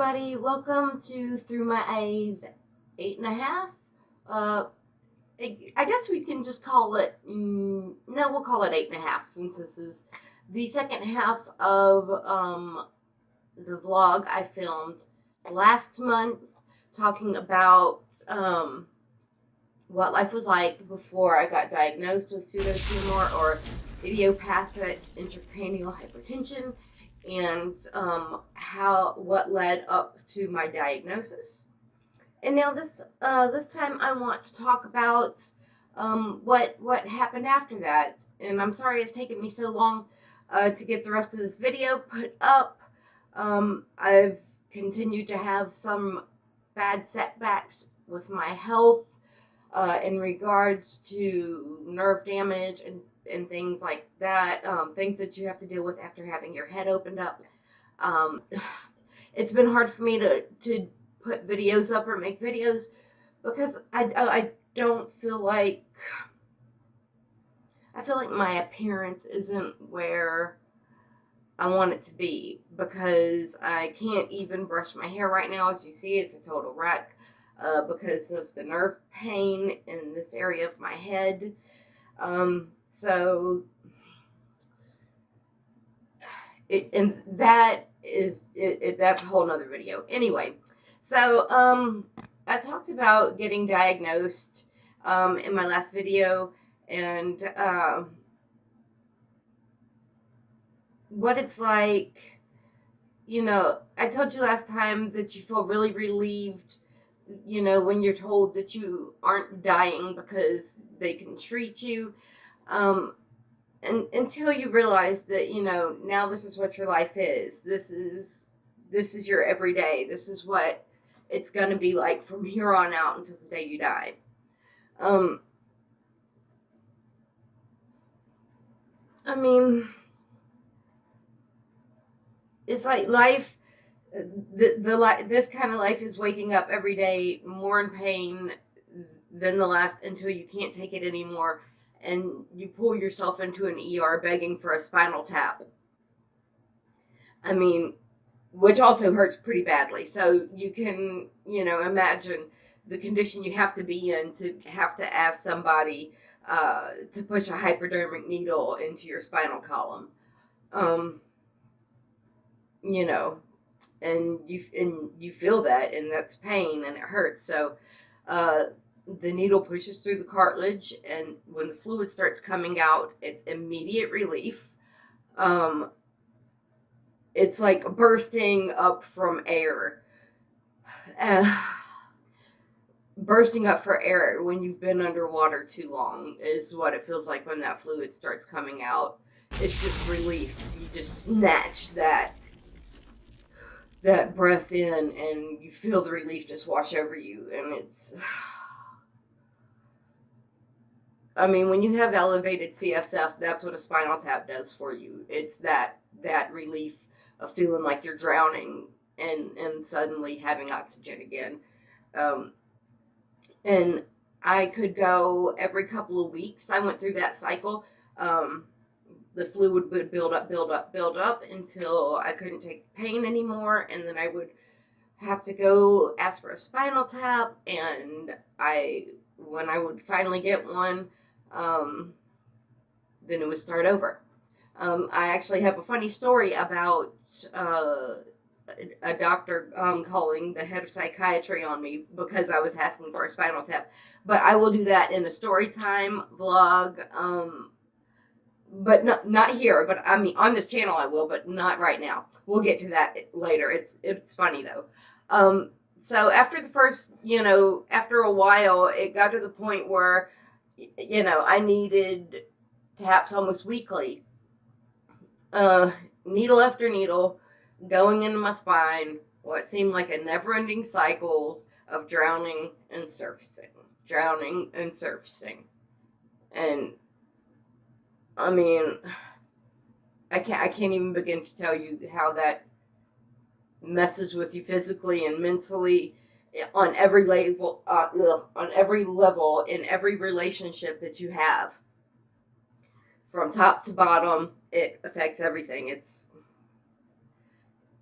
everybody, welcome to Through My Eyes 8.5. I guess we can just call it, no, we'll call it 8.5 since this is the second half of the vlog I filmed last month talking about what life was like before I got diagnosed with pseudotumor or idiopathic intracranial hypertension, and what led up to my diagnosis. And now this time I want to talk about what happened after that. And I'm sorry it's taken me so long to get the rest of this video put up. I've continued to have some bad setbacks with my health in regards to nerve damage and things like that, things that you have to deal with after having your head opened up. It's been hard for me to put videos up or make videos because I don't feel like, I feel like my appearance isn't where I want it to be, because I can't even brush my hair right now. As you see, it's a total wreck because of the nerve pain in this area of my head. So that's a whole nother video. Anyway, so I talked about getting diagnosed in my last video, and what it's like. You know, I told you last time that you feel really relieved, you know, when you're told that you aren't dying because they can treat you. And until you realize that, you know, now this is what your life is. This is your everyday. This is what it's going to be like from here on out until the day you die. I mean, it's like life. This kind of life is waking up every day more in pain than the last, until you can't take it anymore and you pull yourself into an ER begging for a spinal tap. I mean, which also hurts pretty badly. So you can, you know, imagine the condition you have to be in to have to ask somebody to push a hypodermic needle into your spinal column. You know, and you feel that, and that's pain, and it hurts. So the needle pushes through the cartilage, and when the fluid starts coming out, it's immediate relief. It's like bursting up from air. Uh, Bursting up for air when you've been underwater too long is what it feels like when that fluid starts coming out. It's just relief. You just snatch that breath in, and you feel the relief just wash over you. And it's, I mean, when you have elevated CSF, that's what a spinal tap does for you. It's that relief of feeling like you're drowning and suddenly having oxygen again. And I could go every couple of weeks. I went through that cycle. The fluid would build up until I couldn't take the pain anymore, and then I would have to go ask for a spinal tap. And when I would finally get one, then it would start over. I actually have a funny story about a doctor calling the head of psychiatry on me because I was asking for a spinal tap. But I will do that in a story time vlog. But not here. But I mean, on this channel I will, but not right now. We'll get to that later. It's funny though. So after the first, you know, after a while, it got to the point where, you know, I needed taps almost weekly. Needle after needle going into my spine, what seemed like a never-ending cycles of drowning and surfacing, drowning and surfacing. And I mean, I can't even begin to tell you how that messes with you physically and mentally on every level, in every relationship that you have. From top to bottom, it affects everything.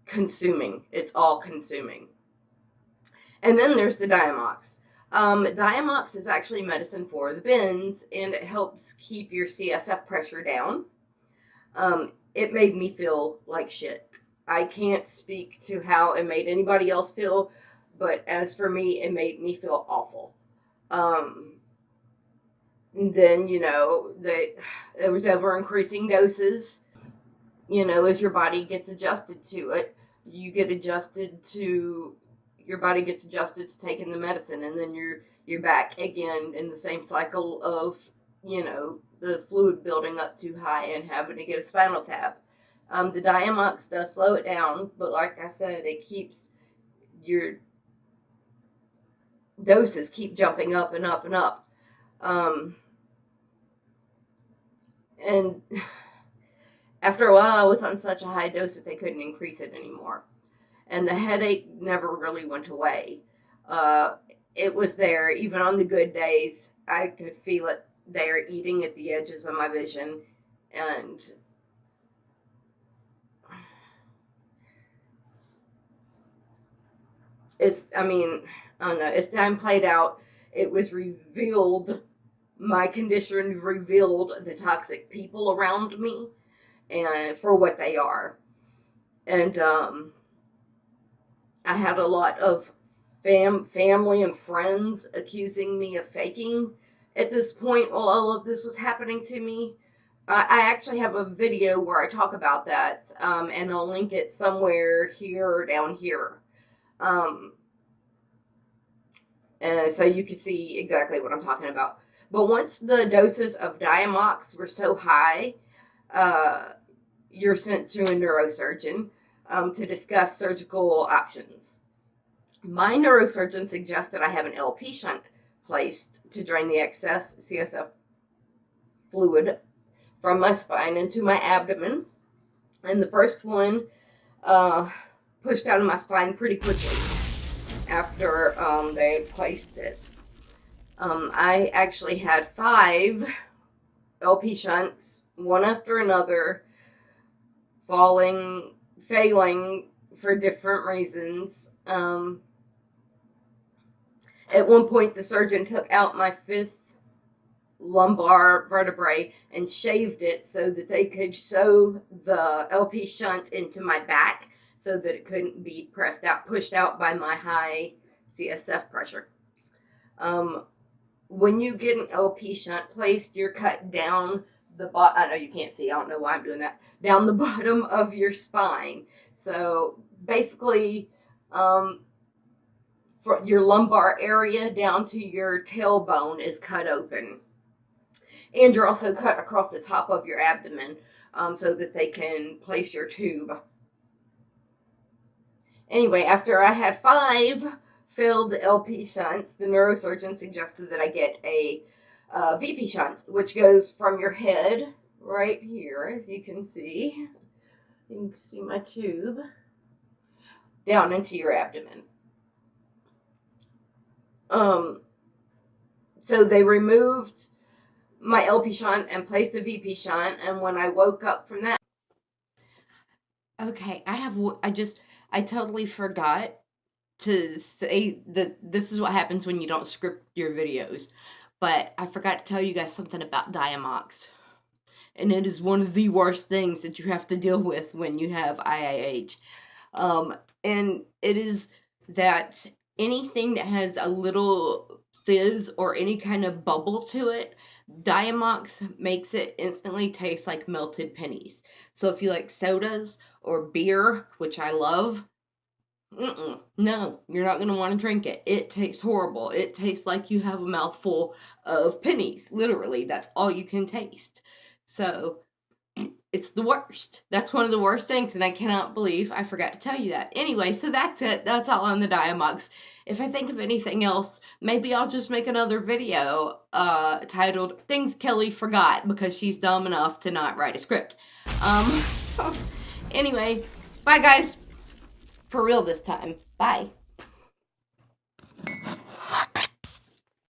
consuming. It's all consuming. And then there's the Diamox. Diamox is actually medicine for the bends, and it helps keep your CSF pressure down. It made me feel like shit. I can't speak to how it made anybody else feel, but as for me, it made me feel awful. Um, then, there was ever increasing doses. As your body gets adjusted to it, your body gets adjusted to taking the medicine, and then you're back again in the same cycle of the fluid building up too high and having to get a spinal tap. The Diamox does slow it down, but like I said, it keeps your doses keep jumping up and up and up. And after a while, I was on such a high dose that they couldn't increase it anymore. And the headache never really went away. Uh, it was there, even on the good days. I could feel it there, eating at the edges of my vision. And I mean, I don't know, as time played out, it was revealed, my condition revealed the toxic people around me and for what they are. And I had a lot of family and friends accusing me of faking at this point while all of this was happening to me. I actually have a video where I talk about that, and I'll link it somewhere here or down here. Um, and so you can see exactly what I'm talking about. But once the doses of Diamox were so high, uh, you're sent to a neurosurgeon to discuss surgical options. My neurosurgeon suggested I have an LP shunt placed to drain the excess CSF fluid from my spine into my abdomen. And the first one uh, pushed out of my spine pretty quickly after they had placed it. I actually had 5 LP shunts, one after another, failing for different reasons. At one point, the surgeon took out my 5th lumbar vertebrae and shaved it so that they could sew the LP shunt into my back so that it couldn't be pushed out by my high CSF pressure. When you get an LP shunt placed, you're cut down the bottom. I know you can't see. I don't know why I'm doing that. Down the bottom of your spine. So basically, your lumbar area down to your tailbone is cut open. And you're also cut across the top of your abdomen so that they can place your tube. Anyway, after I had 5 filled LP shunts, the neurosurgeon suggested that I get a VP shunt, which goes from your head right here, as you can see. You can see my tube down into your abdomen. So they removed my LP shunt and placed a VP shunt, and when I woke up from that, okay, I totally forgot to say that this is what happens when you don't script your videos. But I forgot to tell you guys something about Diamox. And it is one of the worst things that you have to deal with when you have IIH. And it is that anything that has a little fizz or any kind of bubble to it, Diamox makes it instantly taste like melted pennies. So if you like sodas or beer, which I love, no, you're not going to want to drink it. It tastes horrible. It tastes like you have a mouthful of pennies. Literally, that's all you can taste. So it's the worst. That's one of the worst things, and I cannot believe I forgot to tell you that. Anyway, so that's it. That's all on the Diamox. If I think of anything else, maybe I'll just make another video titled Things Kelly Forgot because she's dumb enough to not write a script. Anyway, bye guys. For real this time. Bye.